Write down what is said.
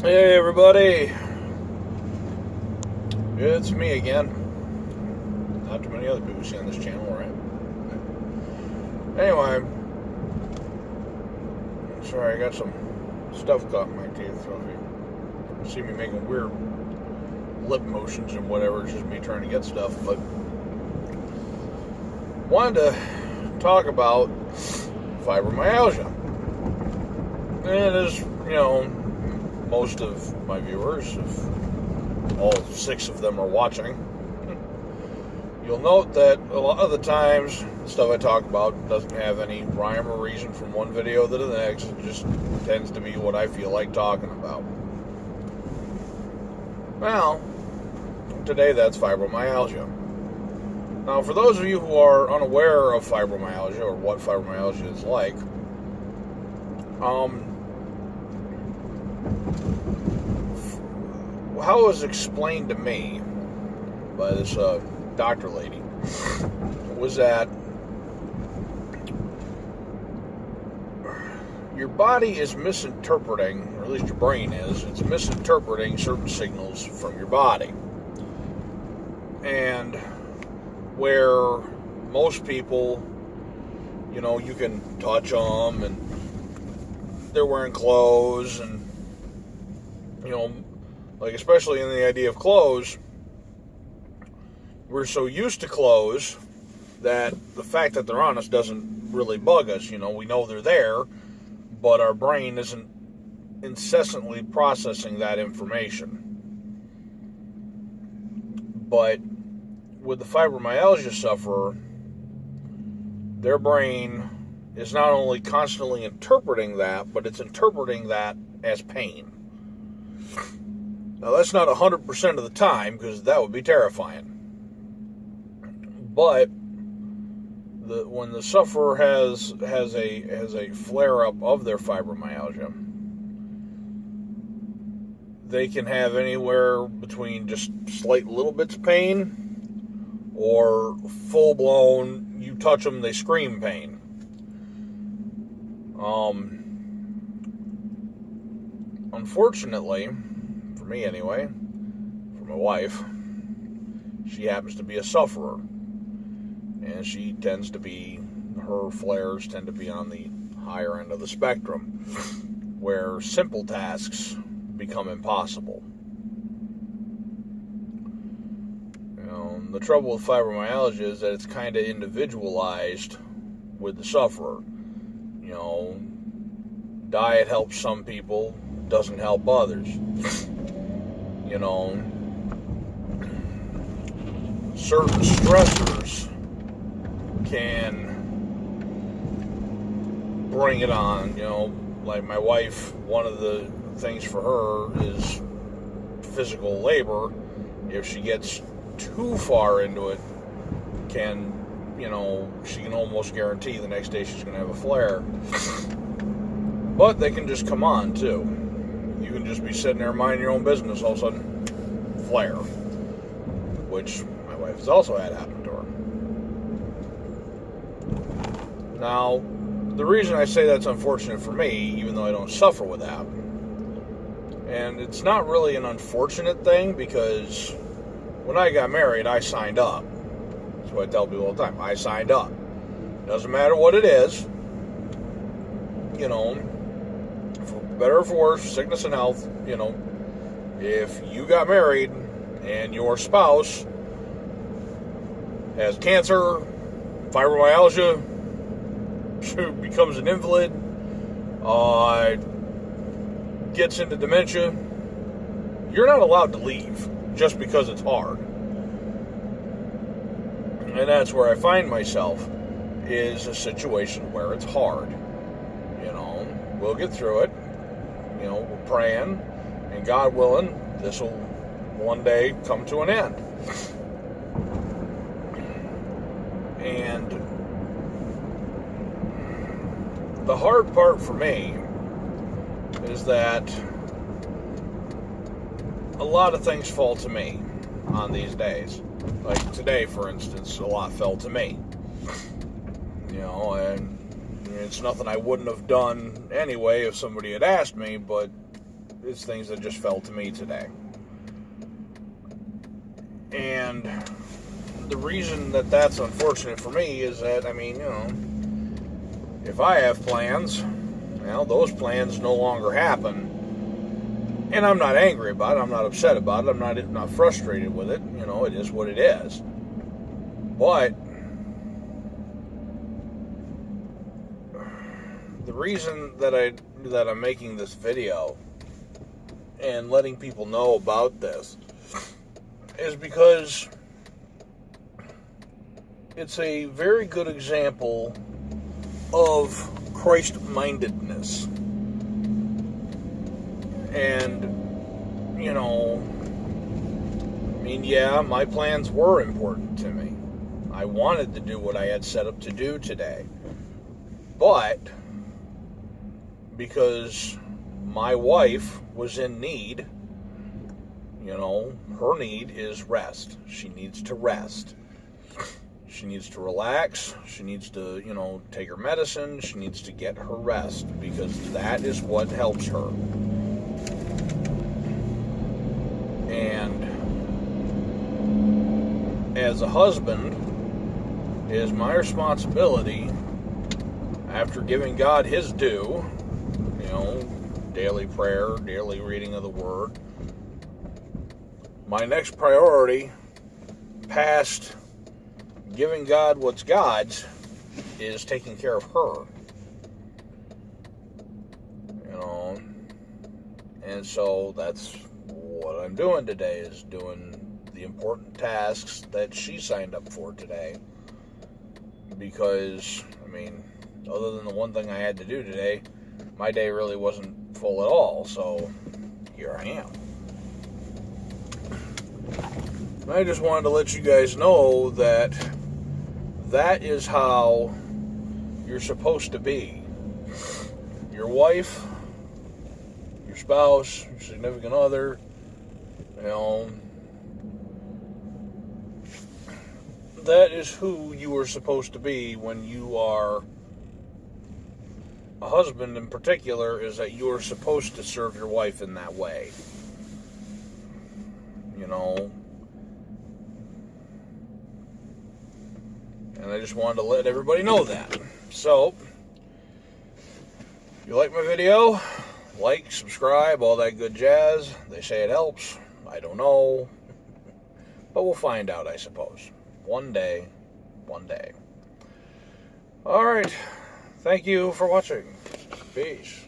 Hey everybody, it's me again. Not too many other people see on this channel, right? Anyway, sorry, I got some stuff caught in my teeth, so if you see me making weird lip motions and whatever, it's just me trying to get stuff. But wanted to talk about fibromyalgia. And as you know, most of my viewers, if all 6 of them are watching, you'll note that a lot of the times the stuff I talk about doesn't have any rhyme or reason from one video to the next. It just tends to be what I feel like talking about. Well, today that's fibromyalgia. Now, for those of you who are unaware of fibromyalgia or what fibromyalgia is like, how it was explained to me by this doctor lady was that your body is misinterpreting, or at least your brain is, it's misinterpreting certain signals from your body. And where most people, you know, you can touch them and they're wearing clothes and, you know, like especially in the idea of clothes, we're so used to clothes that the fact that they're on us doesn't really bug us. You know, we know they're there, but our brain isn't incessantly processing that information. But with the fibromyalgia sufferer, their brain is not only constantly interpreting that, but it's interpreting that as pain. Now, that's not 100% of the time, because that would be terrifying. But when the sufferer has a flare-up of their fibromyalgia, they can have anywhere between just slight little bits of pain or full-blown, you touch them, they scream pain. Unfortunately, for me anyway, for my wife, she happens to be a sufferer, and her flares tend to be on the higher end of the spectrum, where simple tasks become impossible. You know, the trouble with fibromyalgia is that it's kind of individualized with the sufferer. You know, diet helps some people, doesn't help others. You know, certain stressors can bring it on. You know, like my wife, one of the things for her is physical labor. If she gets too far into it, she can almost guarantee the next day she's going to have a flare. But they can just come on too. You can just be sitting there minding your own business, all of a sudden, flare. Which my wife has also had happen to her. Now, the reason I say that's unfortunate for me, even though I don't suffer with that, and it's not really an unfortunate thing, because when I got married, I signed up. That's what I tell people all the time. I signed up. Doesn't matter what it is. You know, for better or for worse, sickness and health, you know, if you got married and your spouse has cancer, fibromyalgia, becomes an invalid, gets into dementia, you're not allowed to leave just because it's hard. And that's where I find myself, is a situation where it's hard. You know, we'll get through it. You know, we're praying, and God willing, this will one day come to an end. And the hard part for me is that a lot of things fall to me on these days. Like today, for instance, a lot fell to me. You know, and it's nothing I wouldn't have done anyway if somebody had asked me, but it's things that just fell to me today. And the reason that that's unfortunate for me is that, I mean, if I have plans, well, those plans no longer happen. And I'm not angry about it. I'm not upset about it. I'm not frustrated with it. It is what it is. But the reason that I'm making this video and letting people know about this is because it's a very good example of Christ-mindedness. And, yeah, my plans were important to me. I wanted to do what I had set up to do today. But because my wife was in need, her need is rest. She needs to rest. She needs to relax. She needs to, take her medicine. She needs to get her rest because that is what helps her. And as a husband, it is my responsibility, after giving God His due, daily prayer, daily reading of the Word, my next priority, past giving God what's God's, is taking care of her. And so that's what I'm doing today, is doing the important tasks that she signed up for today. Because, other than the one thing I had to do today, my day really wasn't full at all. So, here I am. I just wanted to let you guys know that that is how you're supposed to be. Your wife, your spouse, your significant other, that is who you are supposed to be when you are a husband in particular, is that you are supposed to serve your wife in that way. And I just wanted to let everybody know that. So, if you like my video, like, subscribe, all that good jazz. They say it helps. I don't know. But we'll find out, I suppose. One day. Alright. Thank you for watching. Peace.